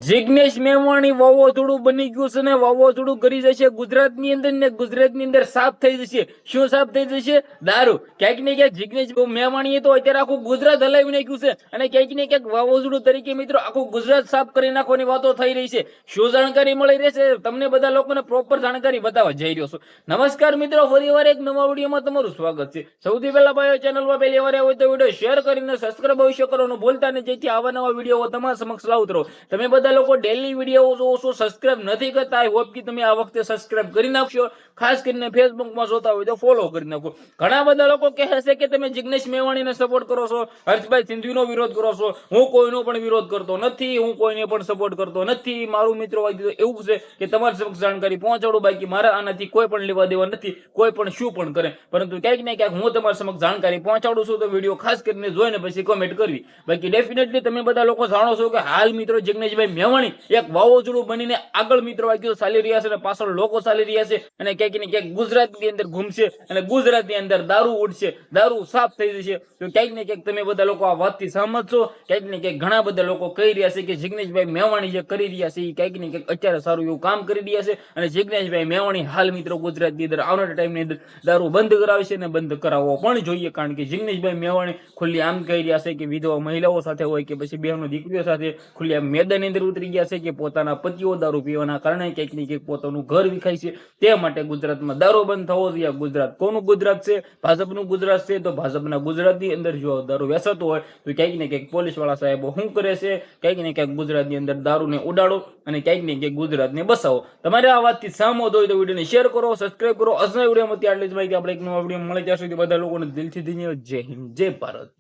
જિગ્નેશ મેવાણી વાવાઝોડું બની ગયું છે ને વાવાઝોડું કરી જશે ગુજરાતની અંદર ને ગુજરાતની અંદર સાફ થઈ જશે. શું સાફ થઈ જશે? દારૂ. ક્યાંક ને ક્યાંક જિગ્નેશ મેવાણીએ તો અત્યારે આખું ગુજરાત હલાવી નાખ્યું છે અને ક્યાંક ને ક્યાંક વાવાઝોડું તરીકે મિત્રો આખું ગુજરાત સાફ કરી નાખવાની વાતો થઈ રહી છે. શું જાણકારી મળી રહેશે તમને બધા લોકોને પ્રોપર જાણકારી બતાવવા જઈ રહ્યો છું. નમસ્કાર મિત્રો, ફરીવાર એક નવા વિડીયોમાં તમારું સ્વાગત છે. સૌથી પહેલા ભાઈ ચેનલમાં પહેલી વાર હોય તો વિડીયો શેર કરીને સબસ્ક્રાઇબ અવશ્ય કરવાનું ભૂલતા નહીં, જેથી આવા નવા વિડીયો તમારા સમક્ષ લાવતો રહો. તમે બધા લોકો ડેલી વિડીયો જોવો છો, સબસ્ક્રાઇબ નથી કરતા, આઈ હોપ કે તમે આ વખતે સબસ્ક્રાઇબ કરી નાખશો. ખાસ કરીને ફેસબુકમાં જોતા હોય તો ફોલો કરી નાખો. ઘણા બધા લોકો કહે છે કે તમે જિગ્નેશ મેવાણીને સપોર્ટ કરો છો, હર્ષભાઈ સિંધુનો વિરોધ કરો છો. હું કોઈનો પણ વિરોધ કરતો નથી, હું કોઈને પણ સપોર્ટ કરતો નથી. મારું મિત્રો એવું છે કે તમારી સમક્ષ જાણકારી પહોંચાડું, બાકી મારા આનાથી કોઈ પણ લેવા દેવા નથી, કોઈ પણ શું પણ કરે. પરંતુ ક્યાંક ને ક્યાંક હું તમારી સમક્ષ જાણકારી પહોંચાડું છું, તો વિડીયો ખાસ કરીને જોઈને પછી કોમેન્ટ કરવી. બાકી ડેફિનેટલી તમે બધા લોકો જાણો છો કે હાલ મિત્રો જિગ્નેશભાઈ મેવાણી એક વાવાઝોડું બનીને આગળ મિત્રો ચાલી રહ્યા છે અને પાછળ લોકો ચાલી રહ્યા છે અને ક્યાંક ને ક્યાંક ગુજરાતની અંદર ઘૂમશે અને ગુજરાતની અંદર દારૂ ઉડશે, દારૂ સાફ થઈ જશે. તો ક્યાંક ને ક્યાંક તમે બધા લોકો આ વાતથી સહમત છો? ક્યાંક ને ક્યાંક ઘણા બધા લોકો કહી રહ્યા છે કે જિગ્નેશભાઈ મેવાણી જે કરી રહ્યા છે એ ક્યાંક ને ક્યાંક અત્યારે સારું એવું કામ કરી રહ્યા છે અને જિગ્નેશભાઈ મેવાણી હાલ મિત્રો ગુજરાતની અંદર આવનારા ટાઈમની અંદર દારૂ બંધ કરાવશે અને બંધ કરાવવો પણ જોઈએ. કારણ કે જિગ્નેશભાઈ મેવાણી ખુલ્લી આમ કહી રહ્યા છે કે વિધવા મહિલાઓ સાથે હોય કે પછી બહેનો દીકરીઓ સાથે ખુલ્લી આમ મેદાનની અંદર ઉતરી ગયા છે કે પોતાના પતિઓ દારૂ પીવાના કારણે ક્યાંક ને ક્યાંક પોતાનું ઘર વિખાય છે, તે માટે ગુજરાતમાં દારૂ બંધ થવો જોઈએ. ગુજરાત કોનું ગુજરાત છે? ભાજપનું ગુજરાત છે. તો ભાજપના ગુજરાતની અંદર જો દારૂ વેચાતો હોય તો ક્યાંક ને ક્યાંક પોલીસ વાળા સાહેબો શું કરે છે? ક્યાંક ને ક્યાંક ગુજરાતની અંદર દારૂને ઉડાડો અને ક્યાંક ને ક્યાંક ગુજરાતને બસાવો. તમારે આ વાતથી સહમત હોય તો વિડીયોને શેર કરો, સબસ્ક્રાઇબ કરો. આજના વિડીયોમાં આટલી જ માહિતી. આપણે એક નવા વિડીયો મળે ત્યાં સુધી બધા લોકોને દિલથી ધન્યવાદ. જય હિન્દ, જય ભારત.